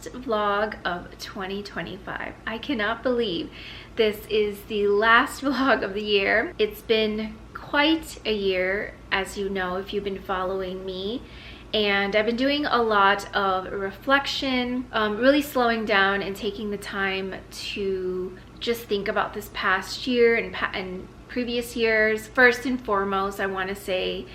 last vlog of 2025. I cannot believe this is the last vlog of the year. It's been quite a year, as you know, if you've been following me. And I've been doing a lot of reflection, really slowing down and taking the time to just think about this past year and previous years. First and foremost, I want to say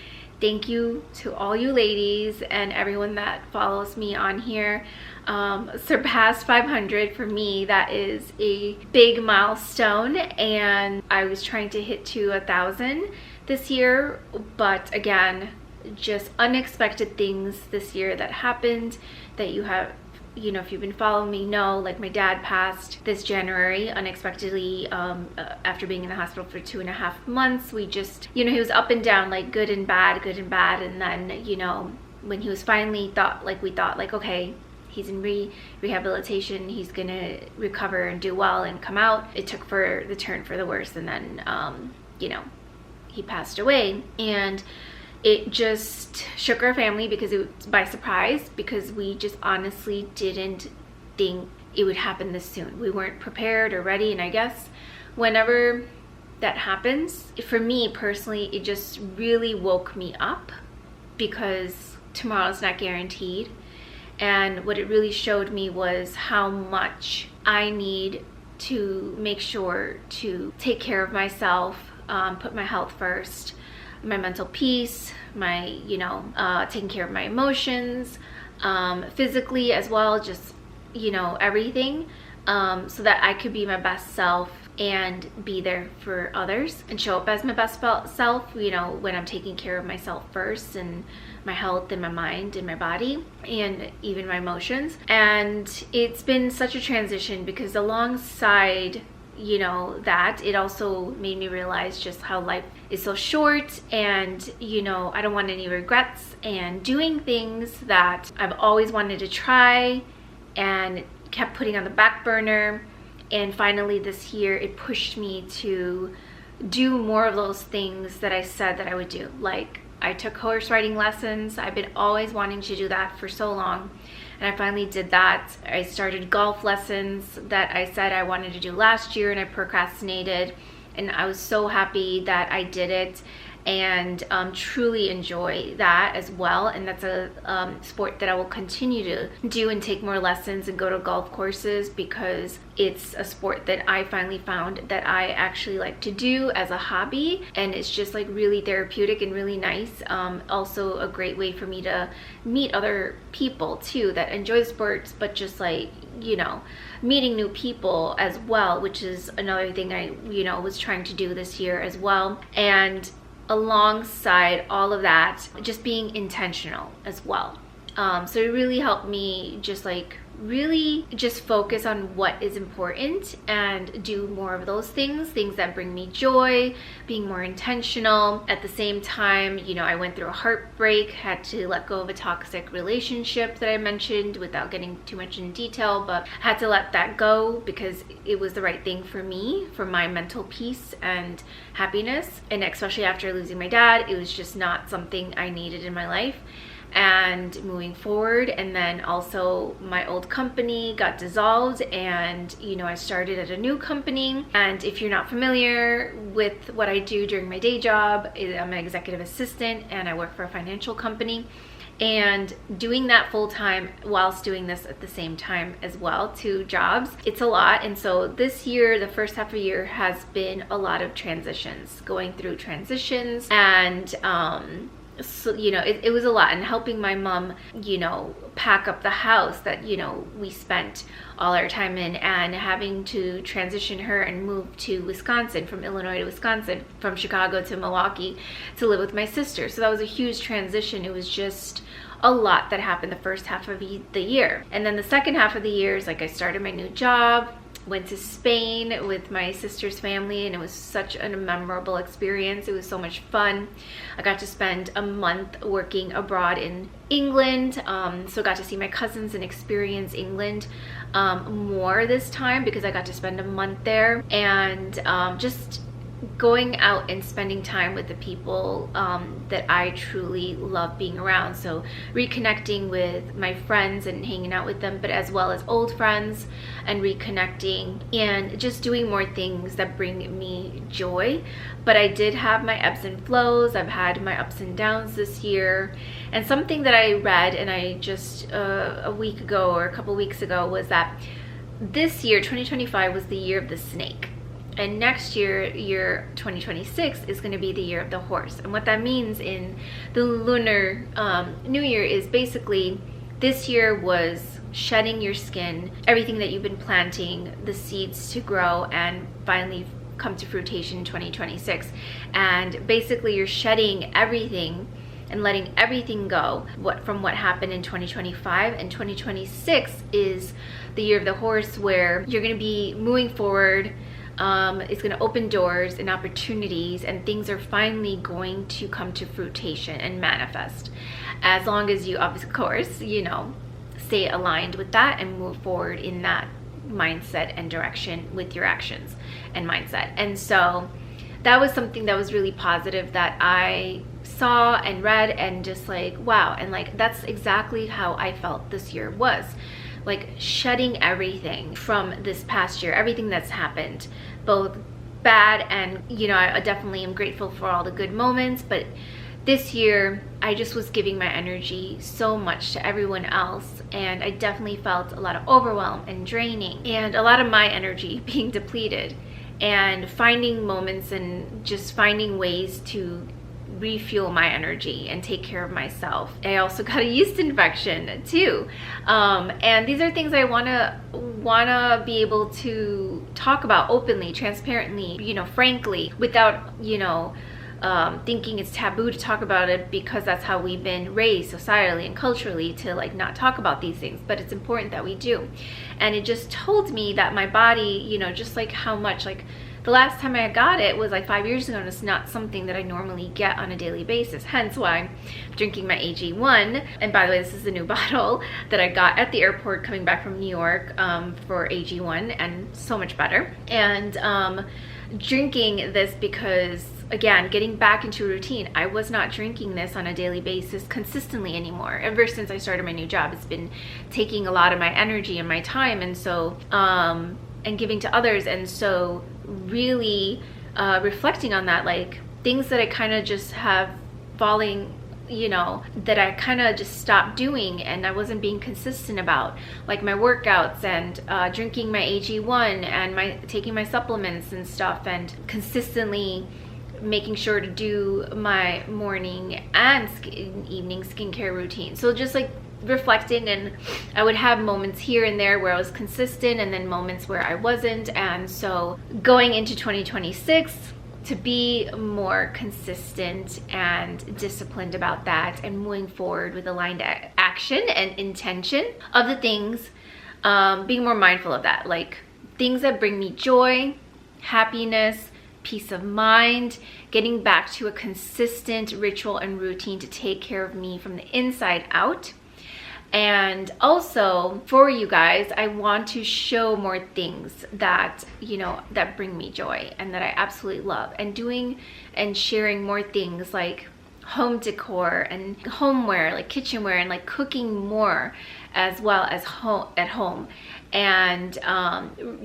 thank you to all you ladies and everyone that follows me on here. Surpassed 500 for me, that is a big milestone, and I was trying to hit to 1,000 this year, but again, just unexpected things this year that happened that you have, you know, if you've been following me, know, like my dad passed this January unexpectedly after being in the hospital for 2.5 months. We just, you know, he was up and down, like good and bad, and then, you know, when he was finally we thought like, okay, he's in rehabilitation, he's gonna recover and do well and come out, it took for the turn for the worse, and then you know, he passed away. And it just shook our family because it was by surprise, because we just honestly didn't think it would happen this soon. We weren't prepared or ready. And I guess whenever that happens, for me personally, it just really woke me up, because tomorrow's not guaranteed. And what it really showed me was how much I need to make sure to take care of myself, put my health first, my mental peace, my, you know, taking care of my emotions, physically as well, just, you know, everything, so that I could be my best self and be there for others and show up as my best self, you know, when I'm taking care of myself first, and my health and my mind and my body and even my emotions. And it's been such a transition, because alongside, you know, that, it also made me realize just how life is so short, and, you know, I don't want any regrets, and doing things that I've always wanted to try and kept putting on the back burner. And finally this year, it pushed me to do more of those things that I said that I would do. Like, I took horse riding lessons. I've been always wanting to do that for so long, and I finally did that. I started golf lessons that I said I wanted to do last year, and I procrastinated, and I was so happy that I did it, and truly enjoy that as well. And that's a sport that I will continue to do and take more lessons and go to golf courses, because it's a sport that I finally found that I actually like to do as a hobby, and it's just like really therapeutic and really nice. Also a great way for me to meet other people too that enjoy sports, but just like, you know, meeting new people as well, which is another thing I, you know, was trying to do this year as well. And alongside all of that, just being intentional as well. So it really helped me just like really just focus on what is important and do more of those things that bring me joy, being more intentional. At the same time, you know, I went through a heartbreak, had to let go of a toxic relationship that I mentioned without getting too much in detail, but had to let that go because it was the right thing for me, for my mental peace and happiness. And especially after losing my dad, it was just not something I needed in my life. And moving forward, and then also my old company got dissolved, and, you know, I started at a new company. And if you're not familiar with what I do during my day job, I'm an executive assistant and I work for a financial company, and doing that full time whilst doing this at the same time as well, 2 jobs, it's a lot. And so this year, the first half of the year, has been a lot of transitions, going through transitions, and so, you know, it was a lot, and helping my mom, you know, pack up the house that, you know, we spent all our time in, and having to transition her and move to Wisconsin, from Illinois to Wisconsin, from Chicago to Milwaukee, to live with my sister. So that was a huge transition. It was just a lot that happened the first half of the year. And then the second half of the year is like I started my new job, went to Spain with my sister's family, and it was such a memorable experience. It was so much fun. I got to spend a month working abroad in England, so got to see my cousins and experience England more this time, because I got to spend a month there, and just going out and spending time with the people that I truly love being around. So reconnecting with my friends and hanging out with them, but as well as old friends, and reconnecting and just doing more things that bring me joy. But I did have my ebbs and flows. I've had my ups and downs this year. And something that I read, and I just a week ago or a couple weeks ago, was that this year, 2025, was the year of the snake. And next year, year 2026, is going to be the year of the horse. And what that means in the lunar new year is basically this year was shedding your skin, everything that you've been planting, the seeds to grow and finally come to fruition in 2026. And basically you're shedding everything and letting everything go from what happened in 2025. And 2026 is the year of the horse, where you're going to be moving forward. It's going to open doors and opportunities, and things are finally going to come to fruition and manifest, as long as you, of course, you know, stay aligned with that and move forward in that mindset and direction with your actions and mindset. And so that was something that was really positive that I saw and read, and just like, wow. And like, that's exactly how I felt this year was. Like shedding everything from this past year, everything that's happened, both bad and, you know, I definitely am grateful for all the good moments. But this year, I just was giving my energy so much to everyone else, and I definitely felt a lot of overwhelm and draining, and a lot of my energy being depleted, and finding moments and just finding ways to refuel my energy and take care of myself. I also got a yeast infection too, and these are things I wanna be able to talk about openly, transparently, you know, frankly, without, you know, thinking it's taboo to talk about it, because that's how we've been raised societally and culturally, to like not talk about these things. But it's important that we do. And it just told me that my body, you know, just like how much, like the last time I got it was like 5 years ago, and it's not something that I normally get on a daily basis. Hence why I'm drinking my AG1. And by the way, this is the new bottle that I got at the airport coming back from New York for AG1, and so much better. And drinking this because, again, getting back into a routine. I was not drinking this on a daily basis consistently anymore. Ever since I started my new job, it's been taking a lot of my energy and my time, and so and giving to others. And so really reflecting on that, like things that I kind of just have falling, you know, that I kind of just stopped doing and I wasn't being consistent about, like my workouts and drinking my AG1 and taking my supplements and stuff, and consistently making sure to do my morning and evening skincare routine. So just like reflecting, and I would have moments here and there where I was consistent, and then moments where I wasn't. And so going into 2026, to be more consistent and disciplined about that, and moving forward with aligned action and intention of the things, being more mindful of that, like things that bring me joy, happiness, peace of mind, getting back to a consistent ritual and routine to take care of me from the inside out. And also for you guys, I want to show more things that, you know, that bring me joy and that I absolutely love, and doing and sharing more things like home decor and homeware, like kitchenware, and like cooking more as well as at home, and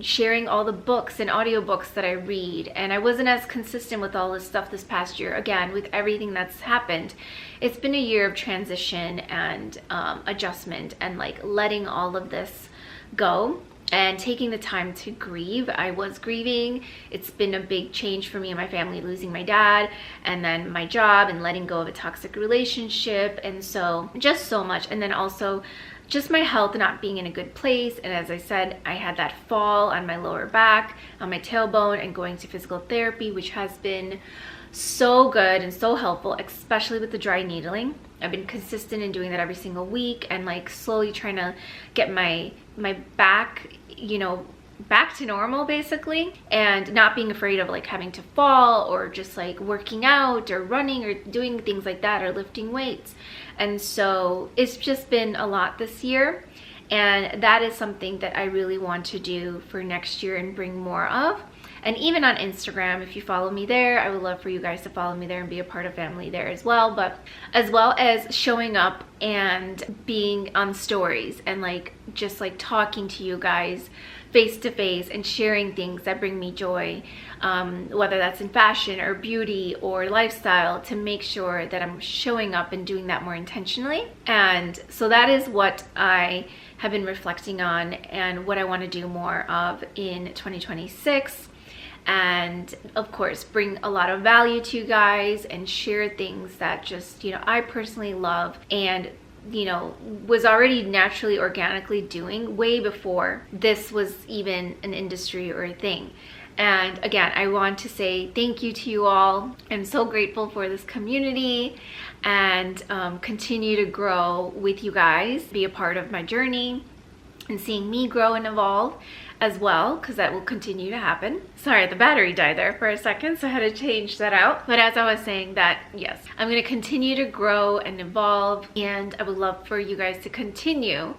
sharing all the books and audiobooks that I read. And I wasn't as consistent with all this stuff this past year. Again, with everything that's happened, it's been a year of transition and adjustment, and like letting all of this go and taking the time to grieve. I was grieving. It's been a big change for me and my family, losing my dad, and then my job, and letting go of a toxic relationship, and so just so much. And then also just my health not being in a good place. And as I said, I had that fall on my lower back, on my tailbone, and going to physical therapy, which has been so good and so helpful, especially with the dry needling. I've been consistent in doing that every single week, and like slowly trying to get my back, you know, back to normal basically, and not being afraid of like having to fall, or just like working out or running or doing things like that, or lifting weights. And so it's just been a lot this year, and that is something that I really want to do for next year and bring more of. and even on Instagram. If you follow me there, I would love for you guys to follow me there and be a part of family there as well. But as well as showing up and being on stories and like just like talking to you guys face to face and sharing things that bring me joy, whether that's in fashion or beauty or lifestyle, to make sure that I'm showing up and doing that more intentionally. And so that is what I have been reflecting on and what I want to do more of in 2026. And of course, bring a lot of value to you guys and share things that just, you know, I personally love and, you know, was already naturally, organically doing way before this was even an industry or a thing. And again, I want to say thank you to you all. I'm so grateful for this community and continue to grow with you guys, be a part of my journey and seeing me grow and evolve as well, because that will continue to happen. Sorry, the battery died there for a second, so I had to change that out. But as I was saying that, yes, I'm going to continue to grow and evolve, and I would love for you guys to continue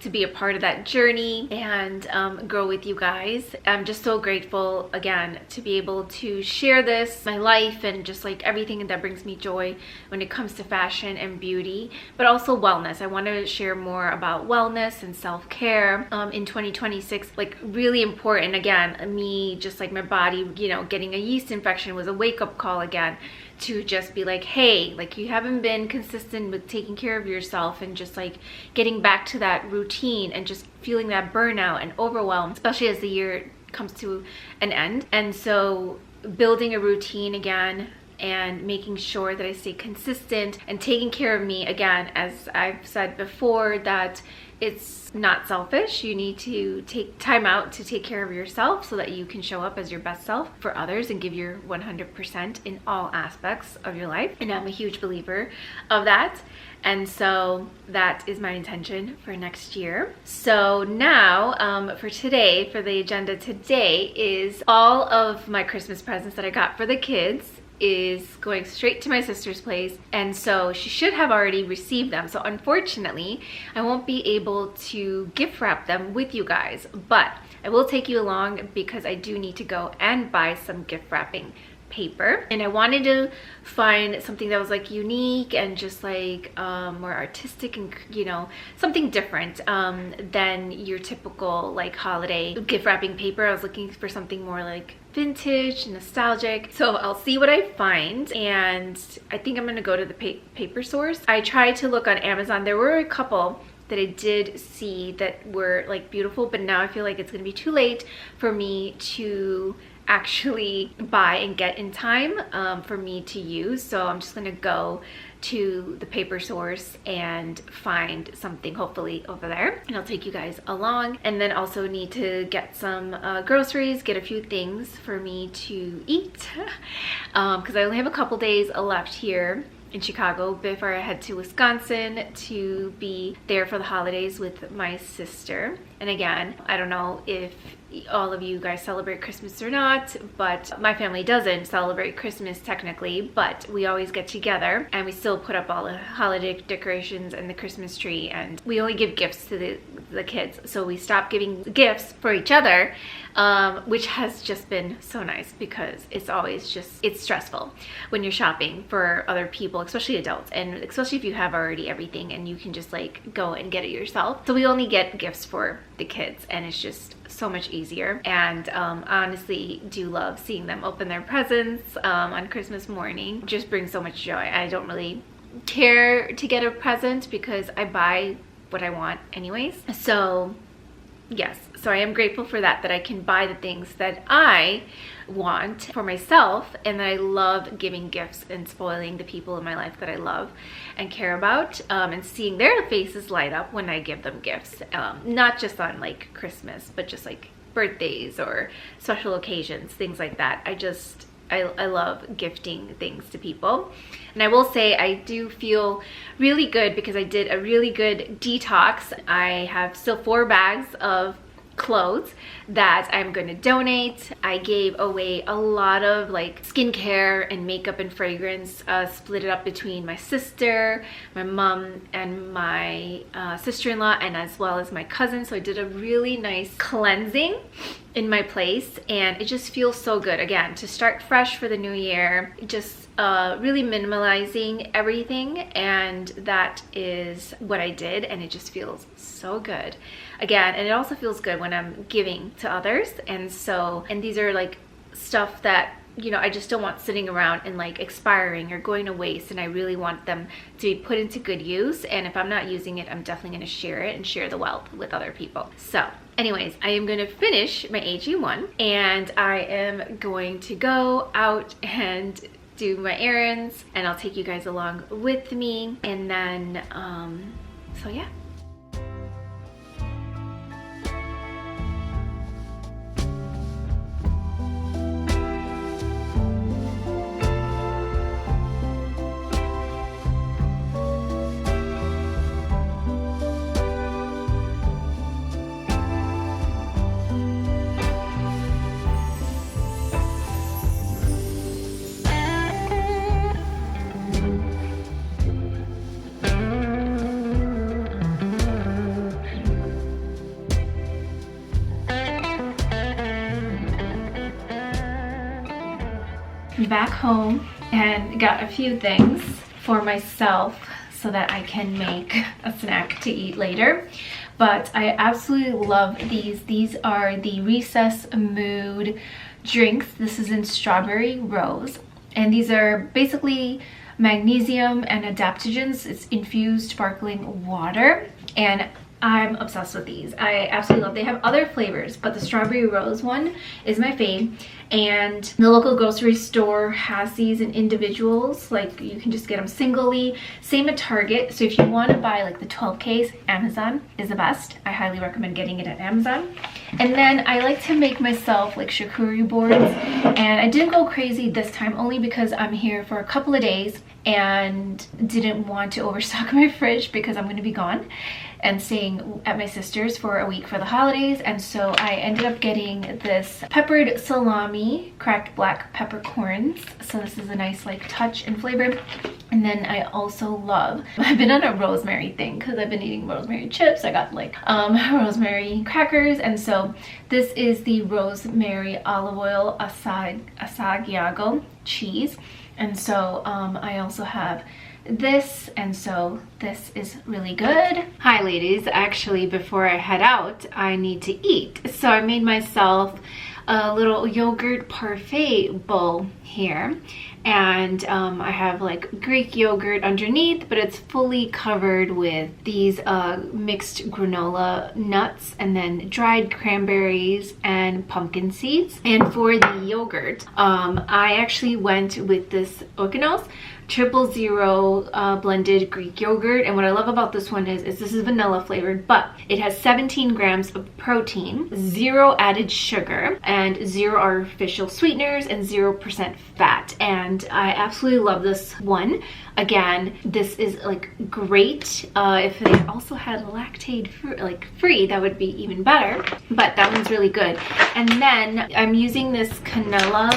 to be a part of that journey and grow with you guys. I'm just so grateful again to be able to share this, my life, and just like everything that brings me joy when it comes to fashion and beauty, but also wellness. I want to share more about wellness and self-care in 2026. Like really important. Again, me, just like my body, you know, getting a yeast infection was a wake-up call again, to just be like, hey, like you haven't been consistent with taking care of yourself and just like getting back to that routine and just feeling that burnout and overwhelm, especially as the year comes to an end. And so building a routine again and making sure that I stay consistent and taking care of me again, as I've said before, that it's not selfish. You need to take time out to take care of yourself so that you can show up as your best self for others and give your 100% in all aspects of your life. And I'm a huge believer of that. And so that is my intention for next year. So now for today, for the agenda today, is all of my Christmas presents that I got for the kids is going straight to my sister's place, and so she should have already received them. So unfortunately, I won't be able to gift wrap them with you guys, but I will take you along because I do need to go and buy some gift wrapping paper, and I wanted to find something that was like unique and just like more artistic and, you know, something different than your typical like holiday gift wrapping paper. I was looking for something more like vintage, nostalgic. So I'll see what I find, and I think I'm gonna go to the paper source. I tried to look on Amazon. There were a couple that I did see that were like beautiful, but now I feel like it's gonna be too late for me to actually buy and get in time for me to use. So I'm just gonna go to the paper source and find something hopefully over there, and I'll take you guys along. And then also need to get some groceries, get a few things for me to eat because I only have a couple days left here in Chicago before I head to Wisconsin to be there for the holidays with my sister. And again, I don't know if all of you guys celebrate Christmas or not, but my family doesn't celebrate Christmas technically, but we always get together and we still put up all the holiday decorations and the Christmas tree, and we only give gifts to the kids. So we stopped giving gifts for each other, which has just been so nice because it's always just, it's stressful when you're shopping for other people, especially adults, and especially if you have already everything and you can just like go and get it yourself. So we only get gifts for the kids, and it's just so much easier. And honestly do love seeing them open their presents on Christmas morning. It just brings so much joy. I don't really care to get a present because I buy what I want anyways. So yes, so I am grateful for that I can buy the things that I want for myself, and that I love giving gifts and spoiling the people in my life that I love and care about, and seeing their faces light up when I give them gifts, not just on like Christmas, but just like birthdays or special occasions, things like that. I love gifting things to people. And I will say I do feel really good because I did a really good detox. I have still 4 bags of clothes that I'm going to donate. I gave away a lot of like skincare and makeup and fragrance, split it up between my sister, my mom, and my sister-in-law, and as well as my cousin. So I did a really nice cleansing in my place, and it just feels so good again to start fresh for the new year. Just really minimalizing everything, and that is what I did, and it just feels so good again. And it also feels good when I'm giving to others, and these are like stuff that, you know, I just don't want sitting around and like expiring or going to waste, and I really want them to be put into good use. And if I'm not using it, I'm definitely going to share it and share the wealth with other people. So anyways, I am going to finish my AG1, and I am going to go out and do my errands, and I'll take you guys along with me. And then so yeah. Back home and got a few things for myself so that I can make a snack to eat later. But I absolutely love these. These are the Recess Mood drinks. This is in strawberry rose, and these are basically magnesium and adaptogens. It's infused sparkling water, and I'm obsessed with these. I absolutely love. They have other flavors, but the strawberry rose one is my fave. And the local grocery store has these in individuals, like you can just get them singly. Same at Target. So if you want to buy like the 12 case, Amazon is the best. I highly recommend getting it at Amazon. And then I like to make myself like charcuterie boards, and I didn't go crazy this time only because I'm here for a couple of days and didn't want to overstock my fridge because I'm going to be gone and staying at my sister's for a week for the holidays. And so I ended up getting this peppered salami, cracked black peppercorns. So this is a nice like touch and flavor. And then I also love, I've been on a rosemary thing because I've been eating rosemary chips. I got like rosemary crackers. And so this is the rosemary olive oil Asiago cheese. And so I also have this, and so this is really good. Hi ladies, actually before I head out I need to eat, so I made myself a little yogurt parfait bowl here, and I have like Greek yogurt underneath, but it's fully covered with these mixed granola nuts and then dried cranberries and pumpkin seeds. And for the yogurt, I actually went with this Oikonos 000 blended Greek yogurt. And what I love about this one is this is vanilla flavored, but it has 17 grams of protein, 0 added sugar, and 0 artificial sweeteners, and 0% fat. And I absolutely love this one. Again, this is like great. If they also had lactate free, that would be even better, but that one's really good. And then I'm using this Canela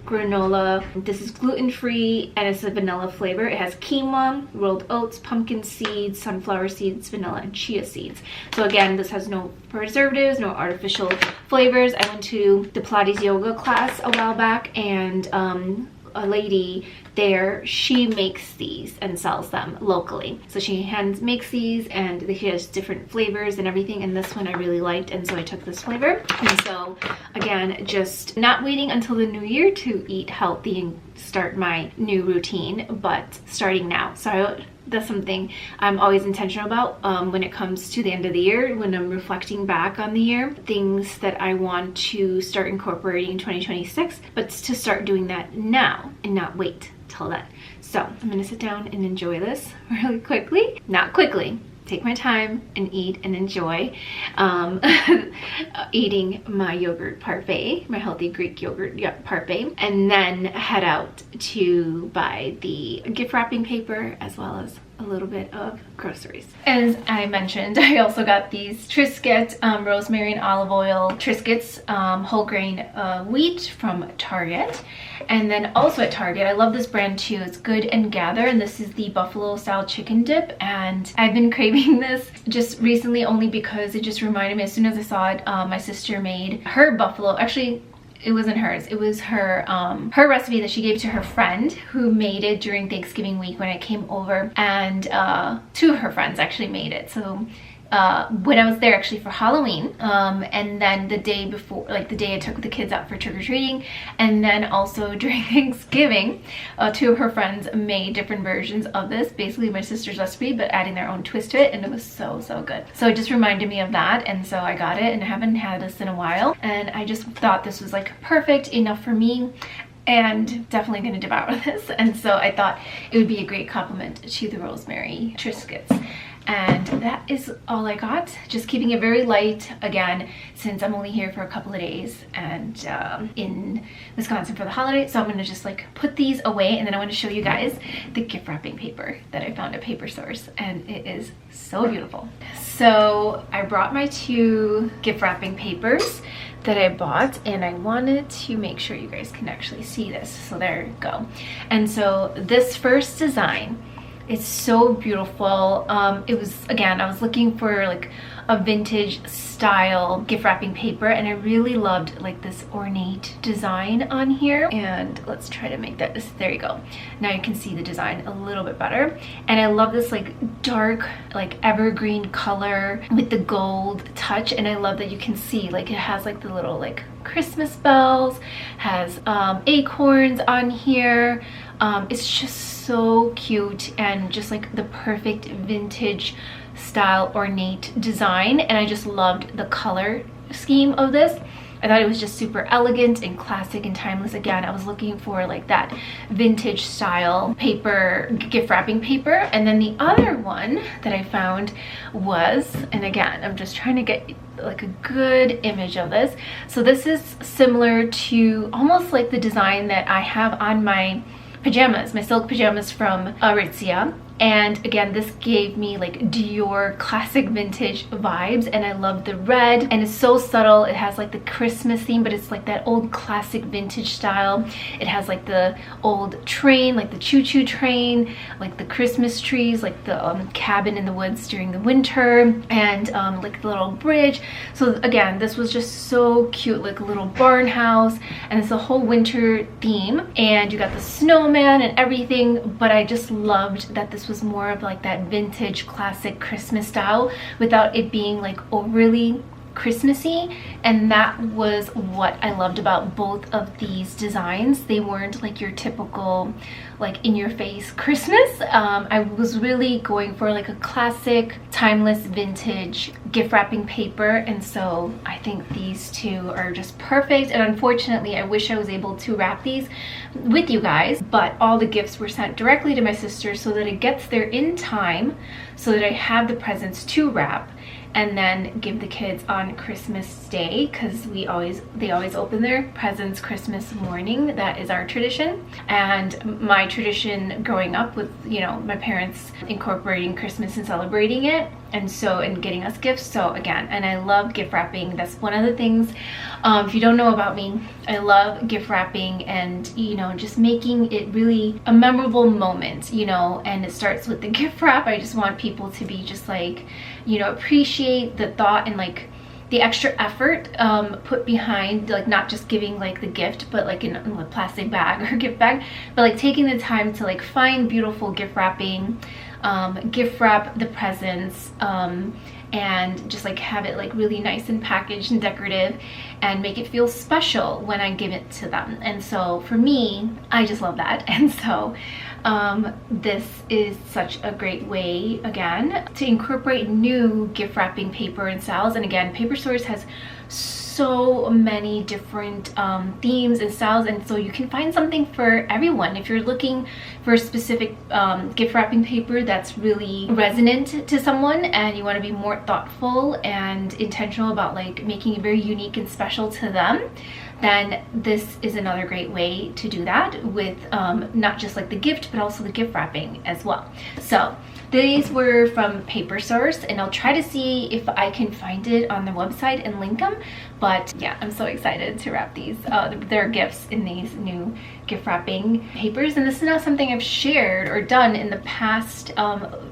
granola. This is gluten-free and it's a vanilla flavor. It has quinoa, rolled oats, pumpkin seeds, sunflower seeds, vanilla, and chia seeds. So again, this has no preservatives, no artificial flavors. I went to the Pilates yoga class a while back, and a lady there, she makes these and sells them locally. So she hand makes these, and she has different flavors and everything, and this one I really liked, and so I took this flavor. And so again, just not waiting until the new year to eat healthy and start my new routine, but starting now. So that's something I'm always intentional about when it comes to the end of the year, when I'm reflecting back on the year, things that I want to start incorporating in 2026, but to start doing that now and not wait till then. So I'm gonna sit down and enjoy this really quickly. Not quickly, take my time and eat and enjoy eating my yogurt parfait, my healthy Greek yogurt parfait, and then head out to buy the gift wrapping paper as well as a little bit of groceries. As I mentioned, I also got these Triscuit rosemary and olive oil Triscuits whole grain wheat from Target. And then also at Target, I love this brand too. It's Good and Gather, and this is the buffalo style chicken dip. And I've been craving this just recently only because it just reminded me, as soon as I saw it, my sister made her buffalo, actually it wasn't hers, it was her her recipe that she gave to her friend who made it during Thanksgiving week when I came over, and two of her friends actually made it. So when I was there actually for Halloween, and then the day before, like the day I took the kids out for trick-or-treating, and then also during Thanksgiving, two of her friends made different versions of this, basically my sister's recipe, but adding their own twist to it, and it was so good. So it just reminded me of that, and so I got it, and I haven't had this in a while, and I just thought this was like perfect enough for me, and definitely gonna devour this. And so I thought it would be a great compliment to the rosemary Triscuits. And that is all I got. Just keeping it very light again, since I'm only here for a couple of days and in Wisconsin for the holidays. So I'm gonna just like put these away, and then I want to show you guys the gift wrapping paper that I found at Paper Source, and it is so beautiful. So I brought my two gift wrapping papers that I bought, and I wanted to make sure you guys can actually see this. So there you go. And so this first design, it's so beautiful. It was, again, I was looking for like a vintage style gift wrapping paper, and I really loved like this ornate design on here. And let's try to make that, there you go. Now you can see the design a little bit better. And I love this like dark, like evergreen color with the gold touch. And I love that you can see like it has like the little like Christmas bells, has acorns on here. It's just so cute, and just like the perfect vintage style ornate design. And I just loved the color scheme of this. I thought it was just super elegant and classic and timeless. Again, I was looking for like that vintage style paper, gift wrapping paper. And then the other one that I found was, and again, I'm just trying to get like a good image of this. So this is similar to almost like the design that I have on my pajamas, my silk pajamas from Aritzia. And again, this gave me like Dior classic vintage vibes, and I love the red, and it's so subtle. It has like the Christmas theme, but it's like that old classic vintage style. It has like the old train, like the choo-choo train, like the Christmas trees, like the cabin in the woods during the winter, and like the little bridge. So again, this was just so cute, like a little barn house, and it's a whole winter theme, and you got the snowman and everything. But I just loved that this was more of like that vintage classic Christmas style without it being like overly Christmassy. And that was what I loved about both of these designs. They weren't like your typical like in your face Christmas. I was really going for like a classic timeless vintage gift wrapping paper, and so I think these two are just perfect. And unfortunately, I wish I was able to wrap these with you guys, but all the gifts were sent directly to my sister so that it gets there in time, so that I have the presents to wrap and then give the kids on Christmas Day, because they always open their presents Christmas morning. That is our tradition, and my tradition growing up with, you know, my parents incorporating Christmas and celebrating it, and getting us gifts. So again, and I love gift wrapping. That's one of the things, if you don't know about me, I love gift wrapping, and you know, just making it really a memorable moment, you know. And it starts with the gift wrap. I just want people to be just like, you know, appreciate the thought and like the extra effort put behind, like not just giving like the gift, but like in a plastic bag or gift bag, but like taking the time to like find beautiful gift wrapping, gift wrap the presents, and just like have it like really nice and packaged and decorative, and make it feel special when I give it to them. And so for me, I just love that. And so this is such a great way, again, to incorporate new gift wrapping paper and styles. And again, Paper Source has so many different themes and styles, and so you can find something for everyone. If you're looking for a specific gift wrapping paper that's really resonant to someone, and you want to be more thoughtful and intentional about like making it very unique and special to them, then this is another great way to do that with not just like the gift, but also the gift wrapping as well. So These were from Paper Source, and I'll try to see if I can find it on the website and link them. But yeah, I'm so excited to wrap these, their gifts in these new gift wrapping papers. And this is not something I've shared or done in the past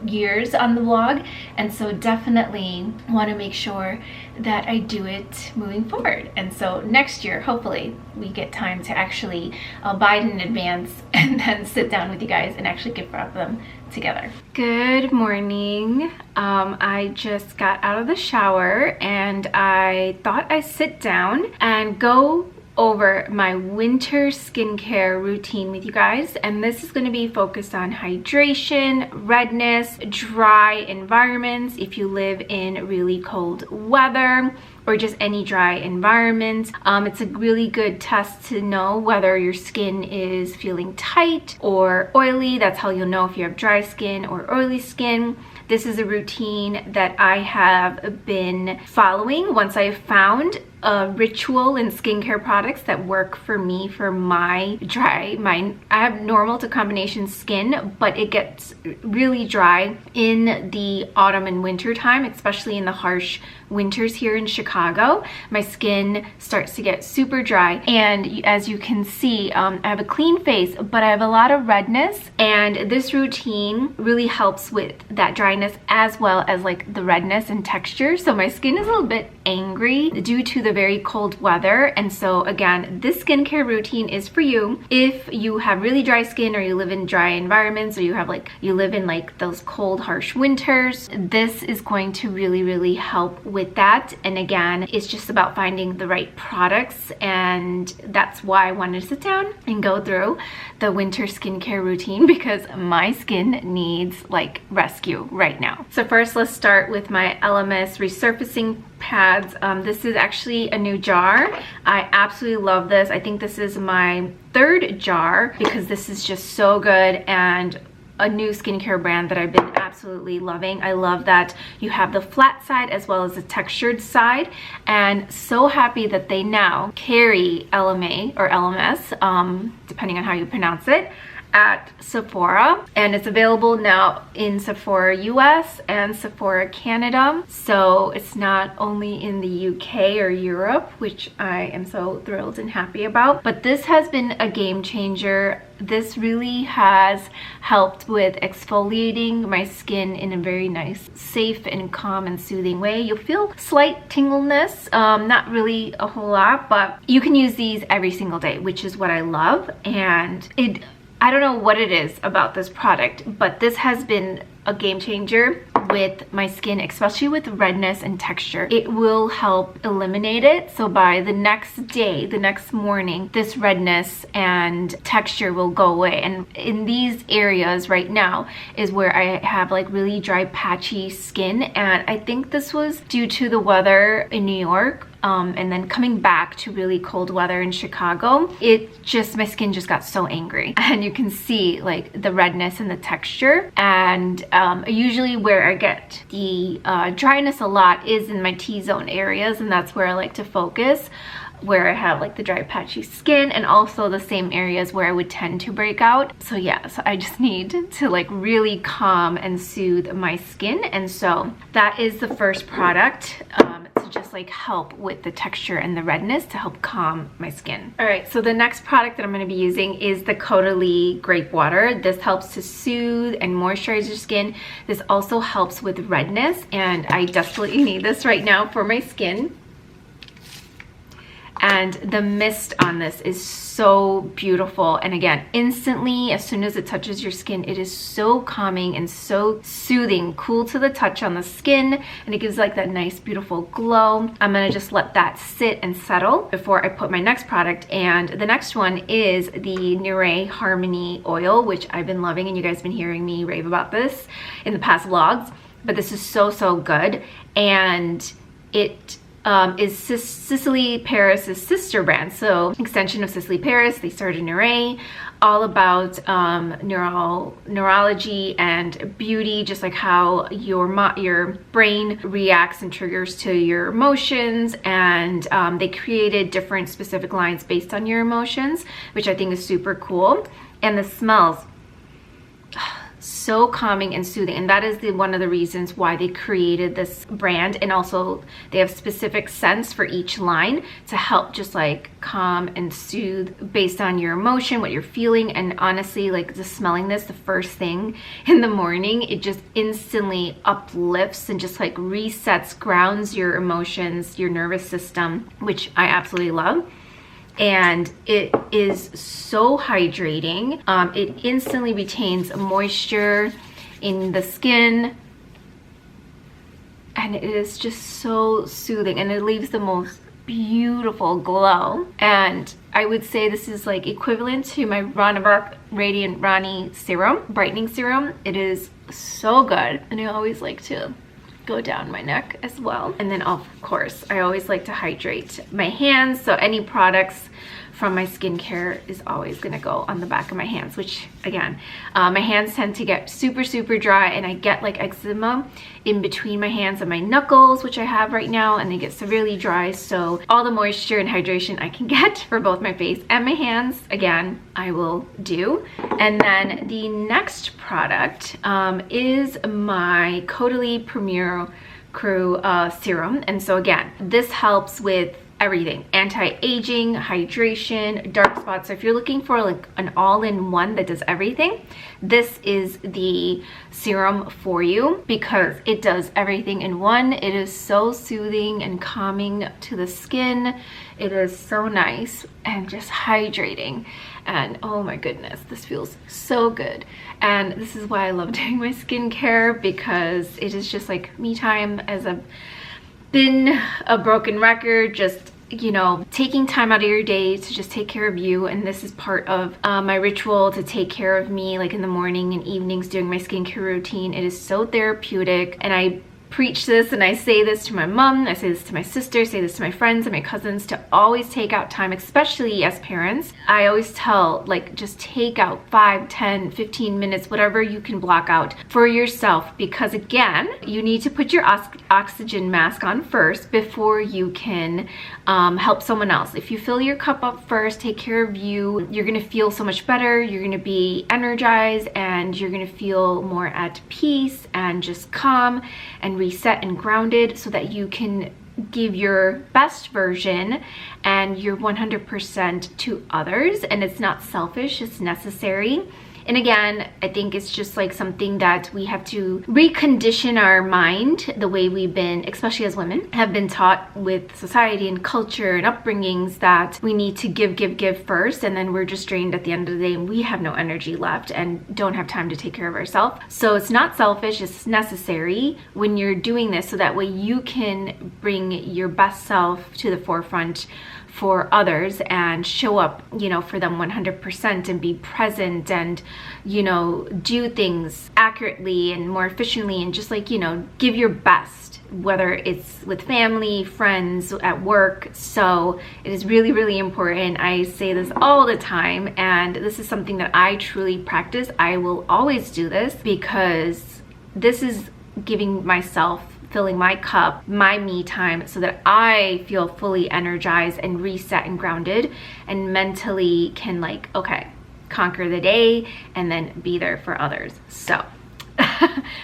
years on the vlog, and so definitely want to make sure that I do it moving forward. And so next year, hopefully, we get time to actually buy it in advance and then sit down with you guys and actually gift wrap them together. Good morning. I just got out of the shower and I thought I'd sit down and go over my winter skincare routine with you guys, and this is going to be focused on hydration, redness, dry environments if you live in really cold weather or just any dry environment. It's a really good test to know whether your skin is feeling tight or oily. That's how you'll know if you have dry skin or oily skin. This is a routine that I have been following once I found a ritual in skincare products that work for me for my I have normal to combination skin, but it gets really dry in the autumn and winter time, especially in the harsh winters here in Chicago. My skin starts to get super dry, and as you can see, I have a clean face, but I have a lot of redness, and this routine really helps with that dryness as well as like the redness and texture. So my skin is a little bit angry due to the very cold weather, and so again, this skincare routine is for you if you have really dry skin or you live in dry environments or you live in like those cold harsh winters. This is going to really help with that. And again, it's just about finding the right products, and that's why I wanted to sit down and go through the winter skincare routine because my skin needs like rescue right now. So first, let's start with my LMS resurfacing pads. This is actually a new jar. I absolutely love this. I think this is my third jar because this is just so good and a new skincare brand that I've been absolutely loving. I love that you have the flat side as well as the textured side, and so happy that they now carry LMA or LMS, depending on how you pronounce it, at Sephora, and it's available now in Sephora US and Sephora Canada. So it's not only in the UK or Europe, which I am so thrilled and happy about, but this has been a game changer. This really has helped with exfoliating my skin in a very nice, safe and calm and soothing way. You'll feel slight tingleness, not really a whole lot, but you can use these every single day, which is what I love. And I don't know what it is about this product, but this has been a game changer with my skin, especially with redness and texture. It will help eliminate it. So by the next day, the next morning, this redness and texture will go away. And in these areas right now is where I have like really dry, patchy skin. And I think this was due to the weather in New York. And then coming back to really cold weather in Chicago, my skin just got so angry, and you can see like the redness and the texture. And usually where I get the dryness a lot is in my T-zone areas, and that's where I like to focus, where I have like the dry patchy skin, and also the same areas where I would tend to break out. So yeah, so I just need to like really calm and soothe my skin, and so that is the first product to just like help with the texture and the redness to help calm my skin. All right, so the next product that I'm going to be using is the Caudalie Grape Water. This helps to soothe and moisturize your skin. This also helps with redness, and I desperately need this right now for my skin. And the mist on this is so beautiful, and again, instantly as soon as it touches your skin, it is so calming and so soothing, cool to the touch on the skin, and it gives like that nice beautiful glow. I'm gonna just let that sit and settle before I put my next product, and the next one is the Nure Harmony Oil, which I've been loving, and you guys have been hearing me rave about this in the past vlogs, but this is so good, and it is Cicely Paris's sister brand, so extension of Cicely Paris. They started Nure, all about neurology and beauty, just like how your brain reacts and triggers to your emotions, and they created different specific lines based on your emotions, which I think is super cool. And the smells so calming and soothing, and that is one of the reasons why they created this brand. And also they have specific scents for each line to help just like calm and soothe based on your emotion, what you're feeling. And honestly, like just smelling this the first thing in the morning, it just instantly uplifts and just like resets, grounds your emotions, your nervous system, which I absolutely love. And it is so hydrating. It instantly retains moisture in the skin, and it is just so soothing, and it leaves the most beautiful glow. And I would say this is like equivalent to my Ronneberg Radiant Rani Serum, Brightening Serum. It is so good, and I always like to go down my neck as well. And then of course, I always like to hydrate my hands, so any products from my skincare is always gonna go on the back of my hands, which again, my hands tend to get super dry, and I get like eczema in between my hands and my knuckles, which I have right now, and they get severely dry. So all the moisture and hydration I can get for both my face and my hands, again, I will do. And then the next product is my Caudalie Premier Crew serum. And so again, this helps with everything: anti-aging, hydration, dark spots. So if you're looking for like an all-in-one that does everything, this is the serum for you, because it does everything in one. It is so soothing and calming to the skin. It is so nice and just hydrating. And oh my goodness, this feels so good. And this is why I love doing my skincare, because it is just like me time, as I've been a broken record, just, you know, taking time out of your day to just take care of you. And this is part of my ritual to take care of me, like in the morning and evenings doing my skincare routine. It is so therapeutic, and I preach this and I say this to my mom, I say this to my sister, I say this to my friends and my cousins, to always take out time, especially as parents. I always tell, like, just take out 5, 10, 15 minutes, whatever you can block out for yourself, because again, you need to put your oxygen mask on first before you can help someone else. If you fill your cup up first, take care of you, you're gonna feel so much better, you're gonna be energized, and you're gonna feel more at peace and just calm and reset and grounded, so that you can give your best version and your 100% to others. And it's not selfish, it's necessary. And again, I think it's just like something that we have to recondition our mind, the way we've been, especially as women, have been taught with society and culture and upbringings, that we need to give first, and then we're just drained at the end of the day and we have no energy left and don't have time to take care of ourselves. So it's not selfish, it's necessary when you're doing this, so that way you can bring your best self to the forefront for others and show up, you know, for them 100%, and be present, and, you know, do things accurately and more efficiently, and just like, you know, give your best, whether it's with family, friends, at work. So it is really important. I say this all the time, and this is something that I truly practice. I will always do this, because this is giving myself, filling my cup, my me time, so that I feel fully energized and reset and grounded, and mentally can, like, okay, conquer the day and then be there for others. So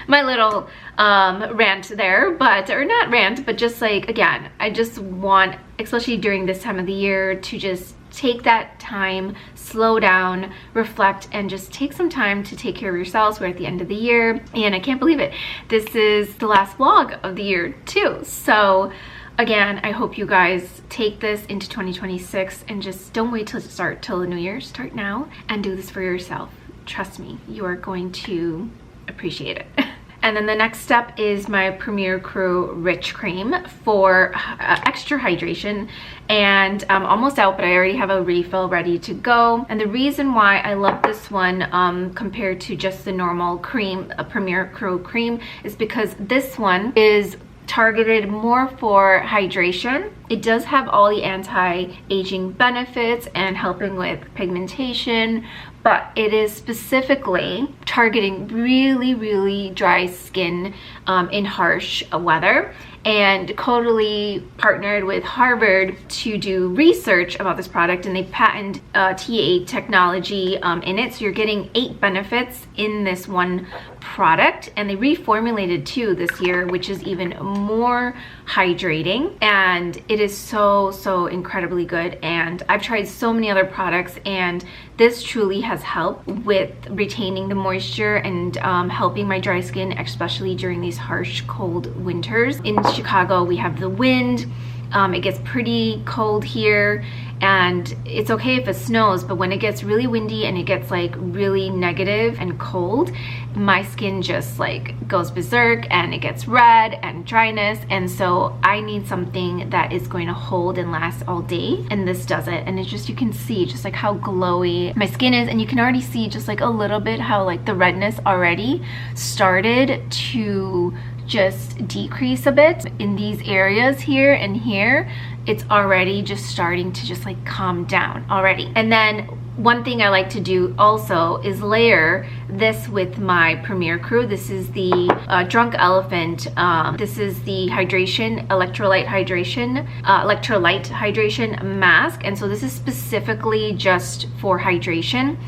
my little rant there, but, or not rant, but just like, again, I just want, especially during this time of the year, to just take that time, slow down, reflect, and just take some time to take care of yourselves. We're at the end of the year, and I can't believe it, this is the last vlog of the year too. So again, I hope you guys take this into 2026 and just don't wait till the new year. Start now and do this for yourself. Trust me, you are going to appreciate it. And then the next step is my Premier Crew Rich Cream for extra hydration. And I'm almost out, but I already have a refill ready to go. And the reason why I love this one compared to just the normal cream, a Premier Crew cream, is because this one is targeted more for hydration. It does have all the anti-aging benefits and helping with pigmentation, but it is specifically targeting really dry skin in harsh weather. And Caudalie partnered with Harvard to do research about this product, and they patented T8 technology in it. So you're getting 8 benefits in this one product, and they reformulated 2 this year, which is even more hydrating, and it is so incredibly good. And I've tried so many other products, and this truly has helped with retaining the moisture and helping my dry skin, especially during these harsh cold winters. In Chicago, we have the wind. It gets pretty cold here, and it's okay if it snows, but when it gets really windy and it gets like really negative and cold, my skin just like goes berserk and it gets red and dryness. And so I need something that is going to hold and last all day, and this does it. And it's just, you can see just like how glowy my skin is, and you can already see just like a little bit how like the redness already started to just decrease a bit in these areas here and here. It's already just starting to just like calm down already. And then one thing I like to do also is layer this with my Premier Crew. This is the Drunk Elephant. This is the electrolyte hydration mask. And so this is specifically just for hydration.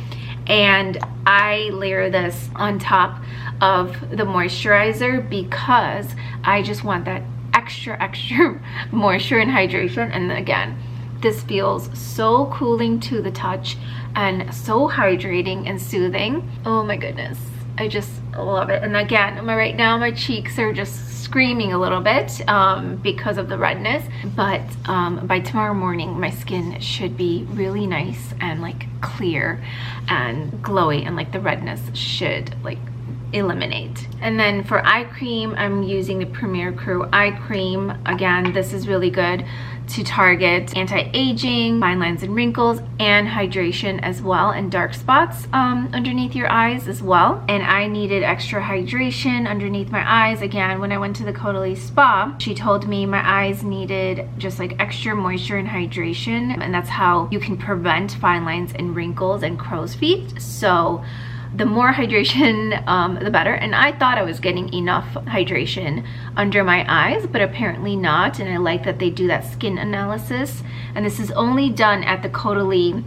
And I layer this on top of the moisturizer because I just want that extra moisture and hydration. And again, this feels so cooling to the touch and so hydrating and soothing. Oh my goodness, I just love it. And again, right now my cheeks are just screaming a little bit because of the redness, but by tomorrow morning my skin should be really nice and like clear and glowy, and like the redness should like eliminate. And then for eye cream, I'm using the Premier Crew eye cream. Again, this is really good to target anti-aging, fine lines and wrinkles, and hydration as well, and dark spots underneath your eyes as well. And I needed extra hydration underneath my eyes. Again, when I went to the Caudalie spa, she told me my eyes needed just like extra moisture and hydration, and that's how you can prevent fine lines and wrinkles and crow's feet. So the more hydration, the better. And I thought I was getting enough hydration under my eyes, but apparently not. And I like that they do that skin analysis. And this is only done at the Caudalie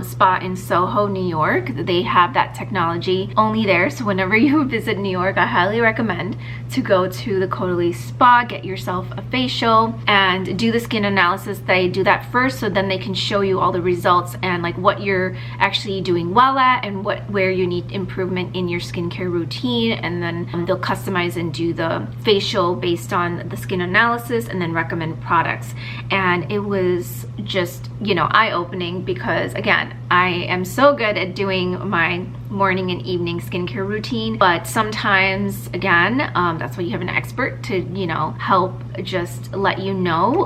spa in Soho, New York. They have that technology only there. So whenever you visit New York, I highly recommend to go to the Caudalie spa, get yourself a facial, and do the skin analysis. They do that first, so then they can show you all the results and like what you're actually doing well at, and where you need improvement in your skincare routine. And then they'll customize and do the facial based on the skin analysis, and then recommend products. And it was just, you know, eye-opening, because again, I am so good at doing my morning and evening skincare routine, but sometimes, again, that's why you have an expert to, you know, help just let you know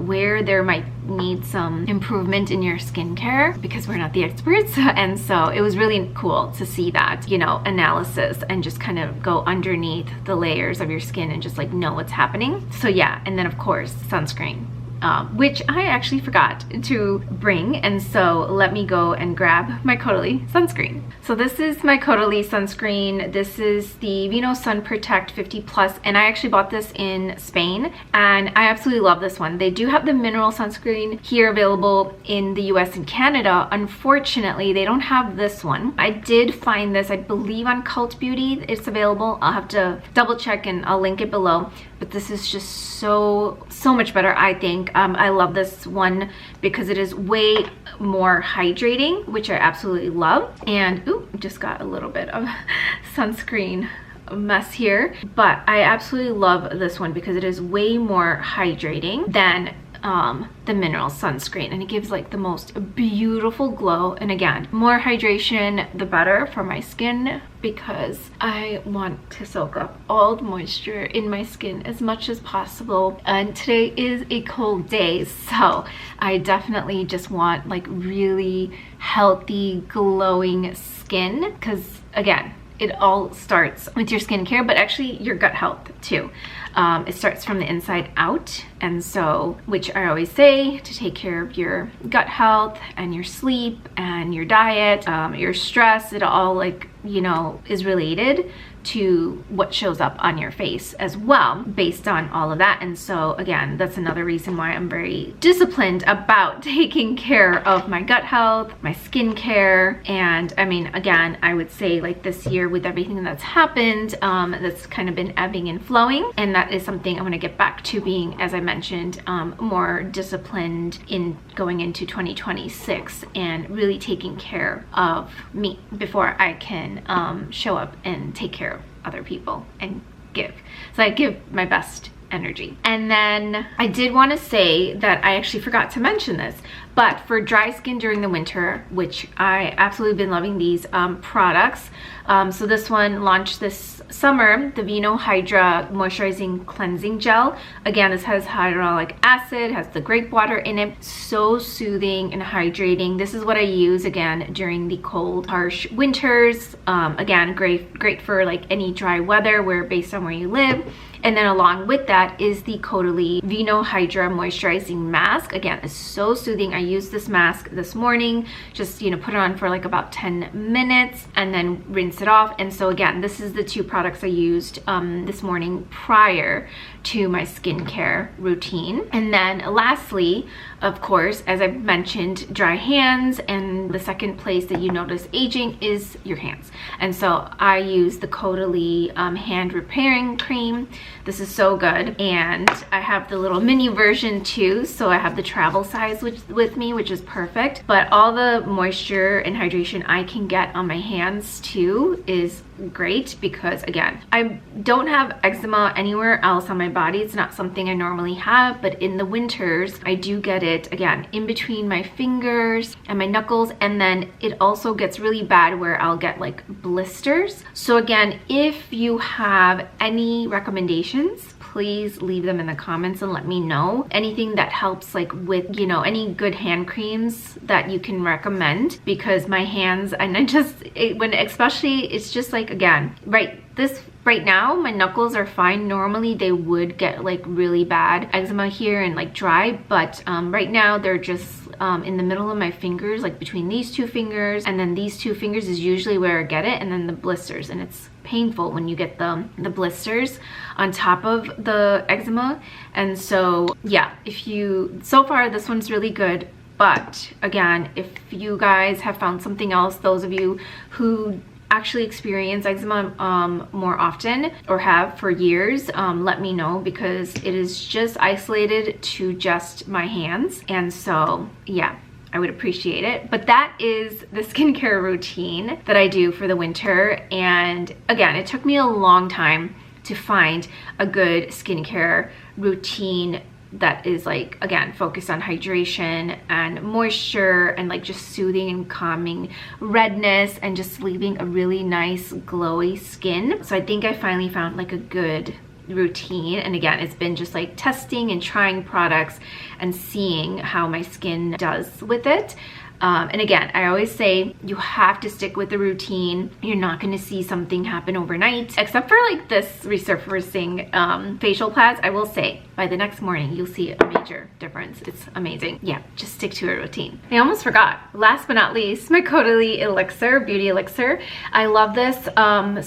where there might need some improvement in your skincare, because we're not the experts. And so it was really cool to see that, you know, analysis, and just kind of go underneath the layers of your skin and just like know what's happening. So yeah, and then of course sunscreen, which I actually forgot to bring, and so let me go and grab my Caudalie sunscreen. So this is my Caudalie sunscreen. This is the Vino Sun Protect 50 Plus, and I actually bought this in Spain, and I absolutely love this one. They do have the mineral sunscreen here available in the US and Canada. Unfortunately, they don't have this one. I did find this, I believe, on Cult Beauty. It's available. I'll have to double check and I'll link it below. But this is just so much better, I think. I love this one because it is way more hydrating, which I absolutely love. And ooh, just got a little bit of sunscreen mess here, but I absolutely love this one because it is way more hydrating than the mineral sunscreen, and it gives like the most beautiful glow. And again, more hydration the better for my skin, because I want to soak up all the moisture in my skin as much as possible. And today is a cold day, so I definitely just want like really healthy glowing skin, because again, it all starts with your skincare, but actually your gut health too. It starts from the inside out, and so, which I always say, to take care of your gut health and your sleep and your diet, your stress, it all, like, you know, is related to what shows up on your face as well, based on all of that. And so again, that's another reason why I'm very disciplined about taking care of my gut health, my skincare. And I mean, again, I would say, like, this year with everything that's happened, that's kind of been ebbing and flowing, and that is something I'm going to get back to being, as I mentioned, more disciplined in going into 2026 and really taking care of me before I can show up and take care of other people and give. So I give my best energy. And then I did want to say that I actually forgot to mention this, but for dry skin during the winter, which I absolutely been loving these products. So this one launched this summer, the Vino Hydra Moisturizing Cleansing Gel. Again, this has hyaluronic acid, has the grape water in it. So soothing and hydrating. This is what I use, again, during the cold, harsh winters. Again, great for like any dry weather, where based on where you live. And then along with that is the Caudalie Vino Hydra Moisturizing Mask. Again, it's so soothing. I used this mask this morning, just, you know, put it on for like about 10 minutes and then rinse it off. And so again, this is the two products I used this morning prior to my skincare routine. And then lastly, of course, as I mentioned, dry hands, and the second place that you notice aging is your hands. And so I use the Caudalie hand repairing cream. This is so good, and I have the little mini version too, so I have the travel size with me, which is perfect. But all the moisture and hydration I can get on my hands too is great, because again, I don't have eczema anywhere else on my body. It's not something I normally have, but in the winters I do get it, again, in between my fingers and my knuckles, and then it also gets really bad where I'll get like blisters. So again, if you have any recommendations, please leave them in the comments and let me know. Anything that helps, like with, you know, any good hand creams that you can recommend, because my hands, and I just, especially, it's just like, again, right now my knuckles are fine. Normally they would get like really bad eczema here and like dry, but right now they're just in the middle of my fingers, like between these two fingers, and then these two fingers is usually where I get it, and then the blisters, and it's painful when you get the blisters on top of the eczema. And so yeah, so far this one's really good. But again, if you guys have found something else, those of you who actually experience eczema more often or have for years, let me know, because it is just isolated to just my hands. And so yeah, I would appreciate it. But that is the skincare routine that I do for the winter. And again, it took me a long time to find a good skincare routine that is, like, again, focused on hydration and moisture and like just soothing and calming redness and just leaving a really nice glowy skin. So I think I finally found like a good routine. And again, it's been just like testing and trying products and seeing how my skin does with it. And again, I always say you have to stick with the routine. You're not going to see something happen overnight, except for like this resurfacing facial pads. I will say by the next morning, you'll see a major difference. It's amazing. Yeah, just stick to a routine. I almost forgot. Last but not least, my Caudalie Elixir, Beauty Elixir. I love this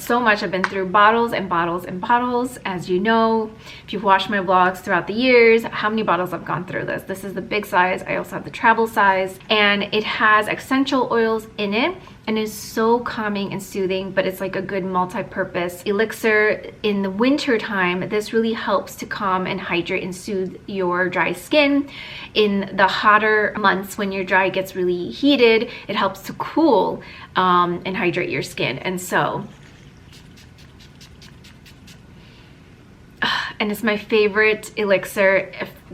so much. I've been through bottles and bottles and bottles. As you know, if you've watched my vlogs throughout the years, how many bottles I've gone through this. This is the big size. I also have the travel size, and it has essential oils in it and is so calming and soothing, but it's like a good multi-purpose elixir. In the winter time, this really helps to calm and hydrate and soothe your dry skin. In the hotter months when your dry gets really heated, it helps to cool and hydrate your skin. And so, and it's my favorite elixir,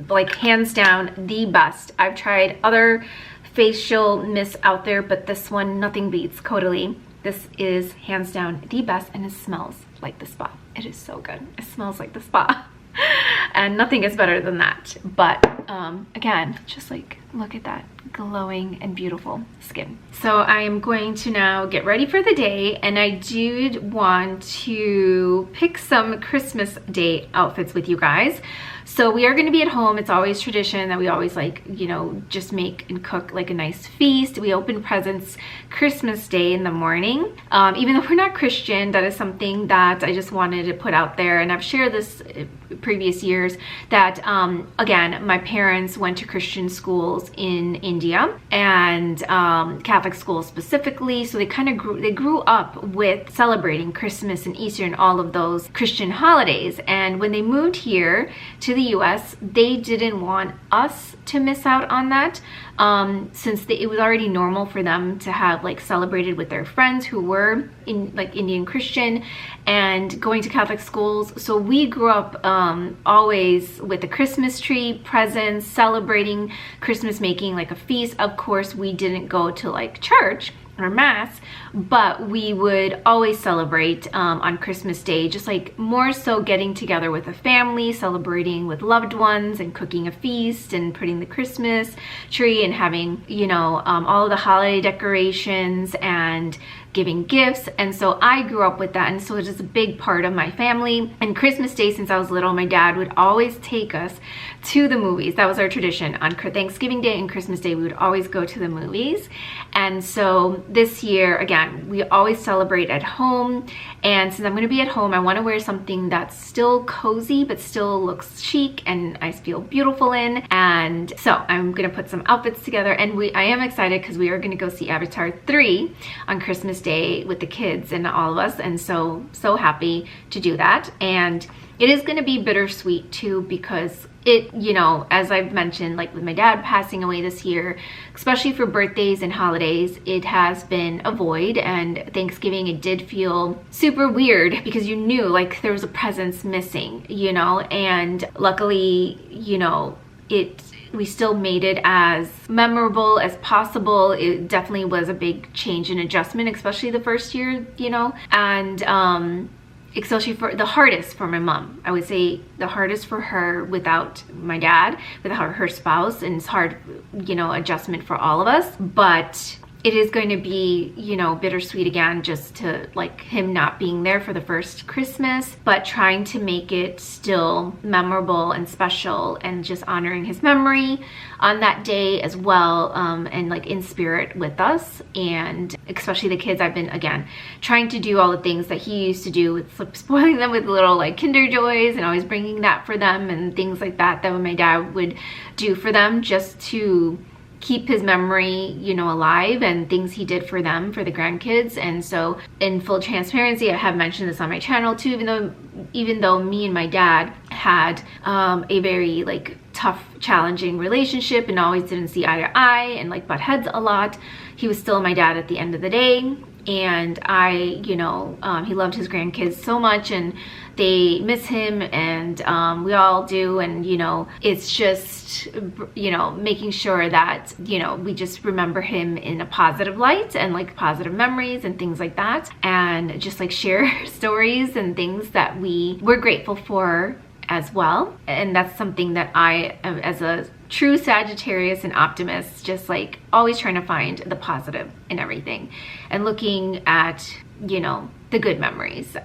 like hands down the best. I've tried other facial mists out there, but this one, nothing beats Caudalie. This is hands down the best, and it smells like the spa. It is so good. It smells like the spa. And nothing is better than that. But again, just like Look at that glowing and beautiful skin. So I am going to now get ready for the day, and I did want to pick some Christmas Day outfits with you guys. So we are going to be at home. It's always tradition that we always like, you know, just make and cook like a nice feast. We open presents Christmas Day in the morning. Even though we're not Christian, that is something that I just wanted to put out there. And I've shared this previous years that, again, my parents went to Christian schools in India, and Catholic schools specifically. So they kind of grew up with celebrating Christmas and Easter and all of those Christian holidays. And when they moved here to the US, they didn't want us to miss out on that, since it was already normal for them to have like celebrated with their friends who were in like Indian Christian and going to Catholic schools. So we grew up always with the Christmas tree, presents, celebrating Christmas, making like a feast. Of course, we didn't go to like church or mass, but we would always celebrate on Christmas Day, just like more so getting together with a family, celebrating with loved ones and cooking a feast and putting the Christmas tree and having, you know, all of the holiday decorations and giving gifts. And so I grew up with that, and so it's just a big part of my family. And Christmas Day, since I was little, my dad would always take us to the movies. That was our tradition. On Thanksgiving Day and Christmas Day, we would always go to the movies. And so this year, again, we always celebrate at home. And since I'm going to be at home, I want to wear something that's still cozy but still looks chic and I feel beautiful in. And so I'm going to put some outfits together, and I am excited because we are going to go see Avatar 3 on Christmas Day with the kids and all of us, and so happy to do that. And it is going to be bittersweet too, because it, you know, as I've mentioned, like with my dad passing away this year, especially for birthdays and holidays, it has been a void. And Thanksgiving, it did feel super weird because you knew like there was a presence missing, you know. And luckily, you know, we still made it as memorable as possible. It definitely was a big change and adjustment, especially the first year, you know. And especially for the hardest for my mom. I would say the hardest for her without my dad, without her spouse, and it's hard, you know, adjustment for all of us. But it is going to be, you know, bittersweet again, just to like him not being there for the first Christmas, but trying to make it still memorable and special and just honoring his memory on that day as well, and like in spirit with us. And especially the kids, I've been, again, trying to do all the things that he used to do, with spoiling them with little like Kinder Joys and always bringing that for them and things like that my dad would do for them, just to keep his memory, you know, alive, and things he did for them, for the grandkids. And so in full transparency, I have mentioned this on my channel too, even though me and my dad had a very like tough, challenging relationship and always didn't see eye to eye and like butt heads a lot, he was still my dad at the end of the day. And he loved his grandkids so much, and they miss him, and we all do. And, you know, it's just, you know, making sure that, you know, we just remember him in a positive light and like positive memories and things like that. And just like share stories and things that we're grateful for as well. And that's something that I, as a true Sagittarius and optimist, just like always trying to find the positive in everything and looking at, you know, the good memories,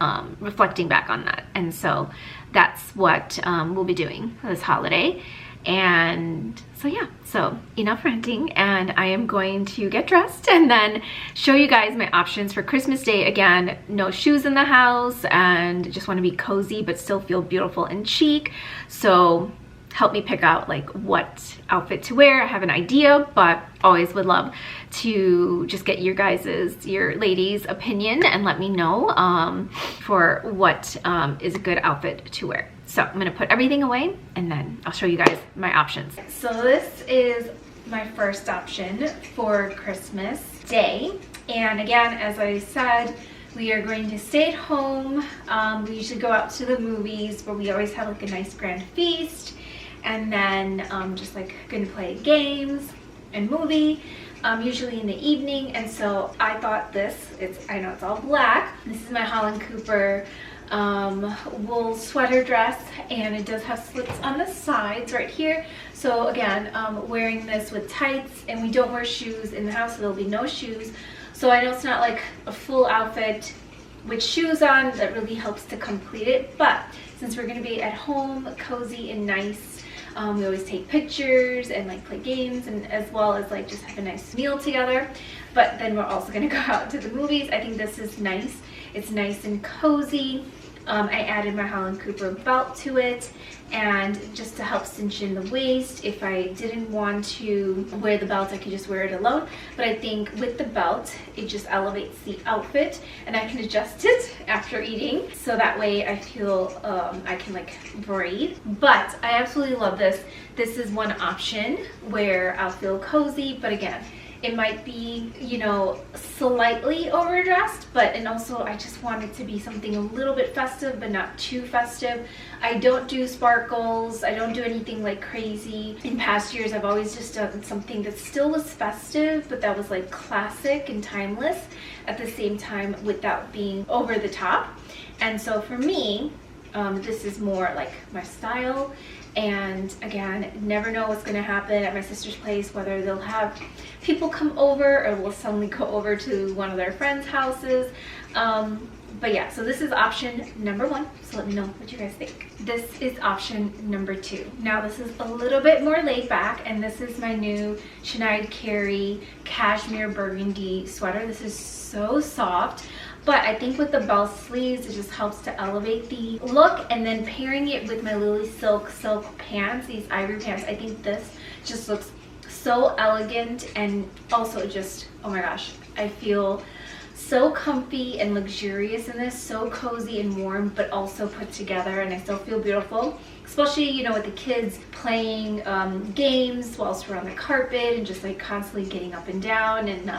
reflecting back on that. And so that's what we'll be doing this holiday. And so yeah, so enough ranting, and I am going to get dressed and then show you guys my options for Christmas Day. Again, no shoes in the house, and just want to be cozy but still feel beautiful and chic. So help me pick out like what outfit to wear. I have an idea, but always would love to just get your ladies' opinion and let me know for what is a good outfit to wear. So I'm gonna put everything away and then I'll show you guys my options. So this is my first option for Christmas Day. And again, as I said, we are going to stay at home. We usually go out to the movies, but we always have like a nice grand feast. And then just like gonna play games and movie, usually in the evening. And so I thought I know it's all black. This is my Holland Cooper wool sweater dress, and it does have slits on the sides right here. So again, wearing this with tights, and we don't wear shoes in the house, so there'll be no shoes. So I know it's not like a full outfit with shoes on that really helps to complete it, but since we're going to be at home, cozy and nice, we always take pictures and like play games, and as well as like just have a nice meal together. But then we're also going to go out to the movies. I think this is nice. It's nice and cozy. I added my Holland belt to it, and just to help cinch in the waist. If I didn't want to wear the belt, I could just wear it alone, but I think with the belt it just elevates the outfit, and I can adjust it after eating, so that way I feel I can like breathe. But I absolutely love this. This is one option where I'll feel cozy, but again, it might be, you know, slightly overdressed, and also I just want it to be something a little bit festive, but not too festive. I don't do sparkles. I don't do anything like crazy. In past years, I've always just done something that still was festive, but that was like classic and timeless at the same time without being over the top. And so for me, this is more like my style. And again, never know what's going to happen at my sister's place, whether they'll have people come over or we'll suddenly go over to one of their friends' houses. But yeah, so this is option number 1. So let me know what you guys think. This is option number 2. Now this is a little bit more laid back, and this is my new Sinead Carey cashmere burgundy sweater. This is so soft. But I think with the bell sleeves, it just helps to elevate the look. And then pairing it with my Lily silk pants, these ivory pants, I think this just looks so elegant, and also just, oh my gosh, I feel so comfy and luxurious in this, so cozy and warm, but also put together, and I still feel beautiful. Especially, you know, with the kids playing games whilst we're on the carpet and just like constantly getting up and down and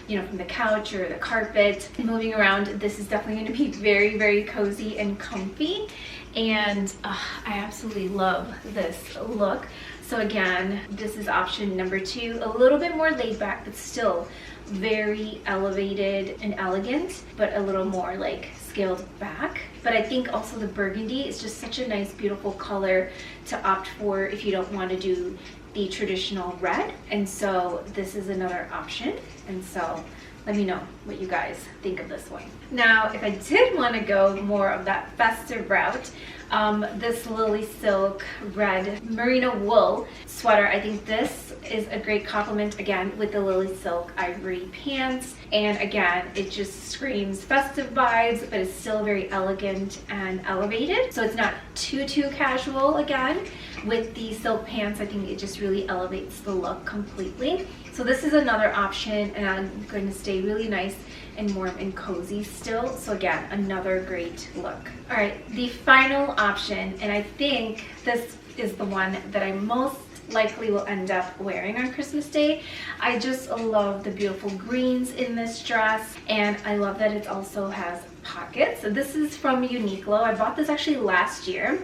you know, from the couch or the carpet and moving around. This is definitely going to be very, very cozy and comfy, and I absolutely love this look. So again, this is option number 2, a little bit more laid back, but still very elevated and elegant, but a little more like scaled back. But I think also the burgundy is just such a nice, beautiful color to opt for if you don't want to do the traditional red. And so this is another option. And so let me know what you guys think of this one. Now, if I did want to go more of that festive route, this Lily silk red merino wool sweater, I think this is a great complement, again, with the Lily silk ivory pants. And again, it just screams festive vibes, but it's still very elegant and elevated. So it's not too casual. Again, with the silk pants, I think it just really elevates the look completely. So this is another option, and I'm going to stay really nice and warm and cozy still. So again, another great look. All right, the final option, and I think this is the one that I most likely will end up wearing on Christmas Day. I just love the beautiful greens in this dress, and I love that it also has pockets. So this is from Uniqlo. I bought this actually last year,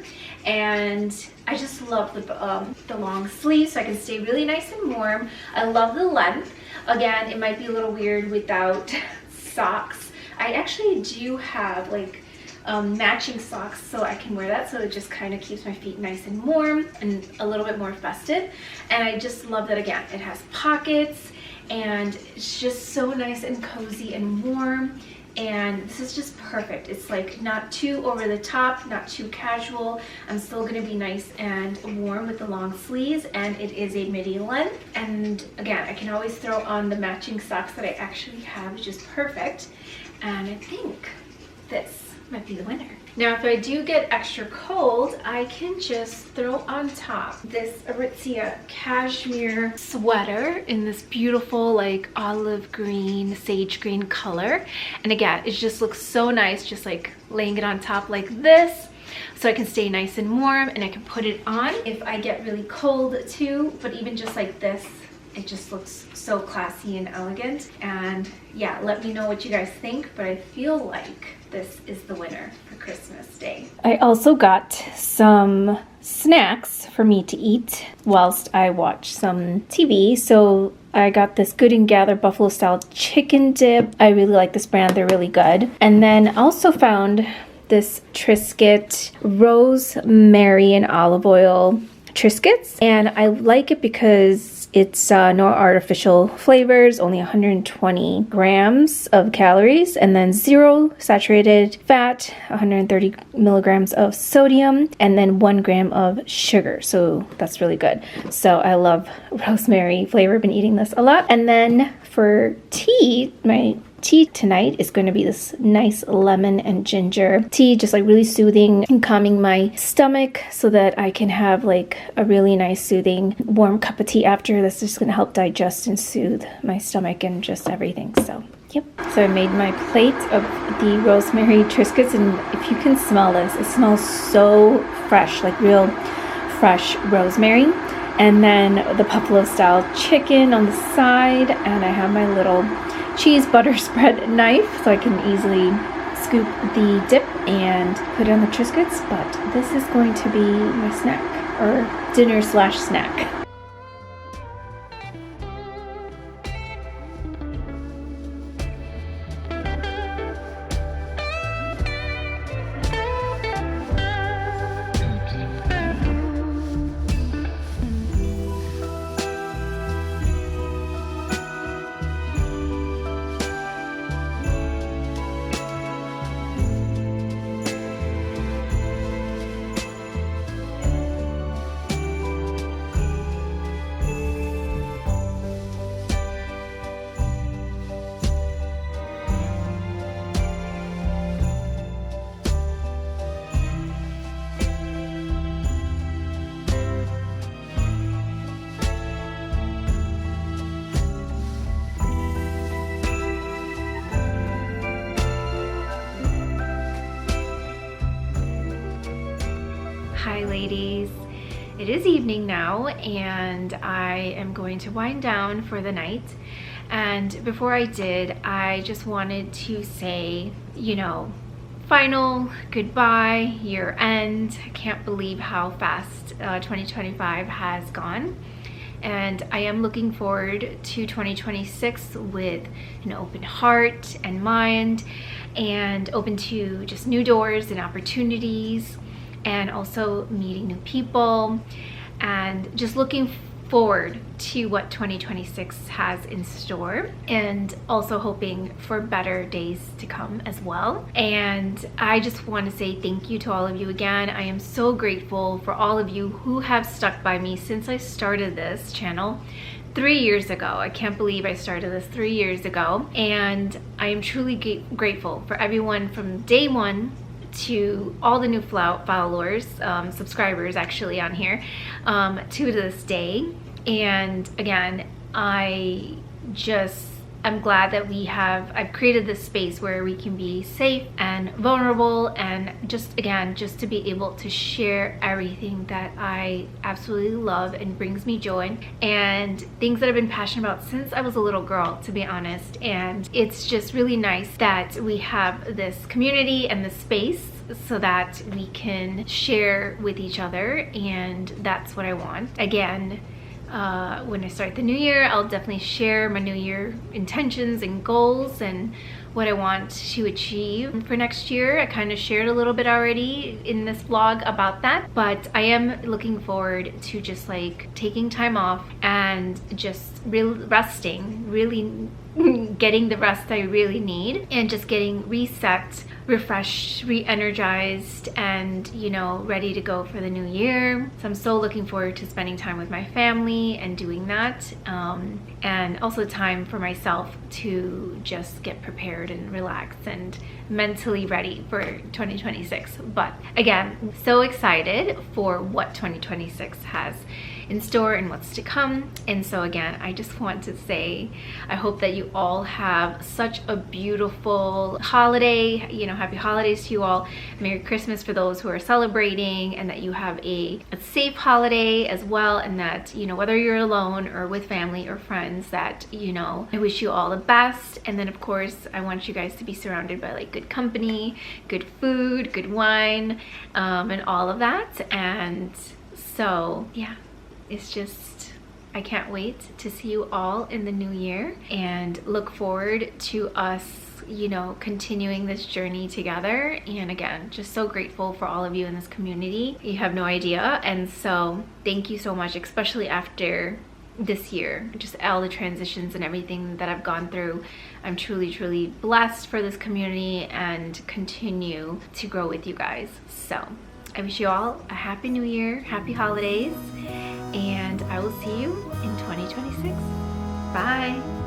and I just love the long sleeves, so I can stay really nice and warm. I love the length. Again, it might be a little weird without socks. I actually do have like matching socks, so I can wear that, so it just kind of keeps my feet nice and warm and a little bit more festive. And I just love that, again, it has pockets, and it's just so nice and cozy and warm. And this is just perfect. It's like not too over the top, not too casual. I'm still going to be nice and warm with the long sleeves, and it is a midi length. And again, I can always throw on the matching socks that I actually have, which is perfect. And I think this might be the winner. Now, if I do get extra cold, I can just throw on top this Aritzia cashmere sweater in this beautiful like olive green, sage green color. And again, it just looks so nice, just like laying it on top like this. So I can stay nice and warm, and I can put it on if I get really cold too. But even just like this, it just looks so classy and elegant. And yeah, let me know what you guys think, but I feel like this is the winner for Christmas Day. I also got some snacks for me to eat whilst I watch some TV. So I got this Good and Gather buffalo style chicken dip. I really like this brand, they're really good. And then also found this Triscuit rosemary and olive oil Triscuits, and I like it because it's no artificial flavors, only 120 grams of calories, and then 0 saturated fat, 130 milligrams of sodium, and then 1 gram of sugar. So that's really good. So I love rosemary flavor. I've been eating this a lot. And then for tea, my tea tonight is going to be this nice lemon and ginger tea, just like really soothing and calming my stomach so that I can have like a really nice soothing warm cup of tea after. That's just going to help digest and soothe my stomach and just everything. So yep. So I made my plate of the rosemary Triscuits, and if you can smell this, it smells so fresh, like real fresh rosemary. And then the buffalo style chicken on the side, and I have my little cheese butter spread knife so I can easily scoop the dip and put it on the Triscuits. But this is going to be my snack, or dinner slash snack. Hi ladies, it is evening now and I am going to wind down for the night. And before I did, I just wanted to say, you know, final goodbye, year end. I can't believe how fast 2025 has gone. And I am looking forward to 2026 with an open heart and mind, and open to just new doors and opportunities, and also meeting new people, and just looking forward to what 2026 has in store, and also hoping for better days to come as well. And I just want to say thank you to all of you again. I am so grateful for all of you who have stuck by me since I started this channel 3 years ago. I can't believe I started this 3 years ago, and I am truly grateful for everyone from day one to all the new followers, subscribers actually on here, to this day. And again, I'm glad that I've created this space where we can be safe and vulnerable, and just to be able to share everything that I absolutely love and brings me joy, and things that I've been passionate about since I was a little girl, to be honest. And it's just really nice that we have this community and this space so that we can share with each other, and that's what I want. Again, when I start the new year, I'll definitely share my new year intentions and goals and what I want to achieve for next year. I kind of shared a little bit already in this vlog about that, but I am looking forward to just like taking time off and just resting, really getting the rest I really need, and just getting reset, refreshed, re-energized, and you know, ready to go for the new year. So I'm so looking forward to spending time with my family and doing that, and also time for myself to just get prepared and relax and mentally ready for 2026. But again, so excited for what 2026 has in store and what's to come. And so again, I just want to say I hope that you all have such a beautiful holiday. You know, happy holidays to you all. Merry Christmas for those who are celebrating, and that you have a safe holiday as well, and that, you know, whether you're alone or with family or friends, that, you know, I wish you all the best. And then of course I want you guys to be surrounded by like good company, good food, good wine, and all of that. And so yeah, it's just, I can't wait to see you all in the new year, and look forward to us you know, continuing this journey together. And again, just so grateful for all of you in this community. You have no idea. And so thank you so much, especially after this year, just all the transitions and everything that I've gone through. I'm truly blessed for this community and continue to grow with you guys. So I wish you all a happy new year, happy holidays, and I will see you in 2026. Bye.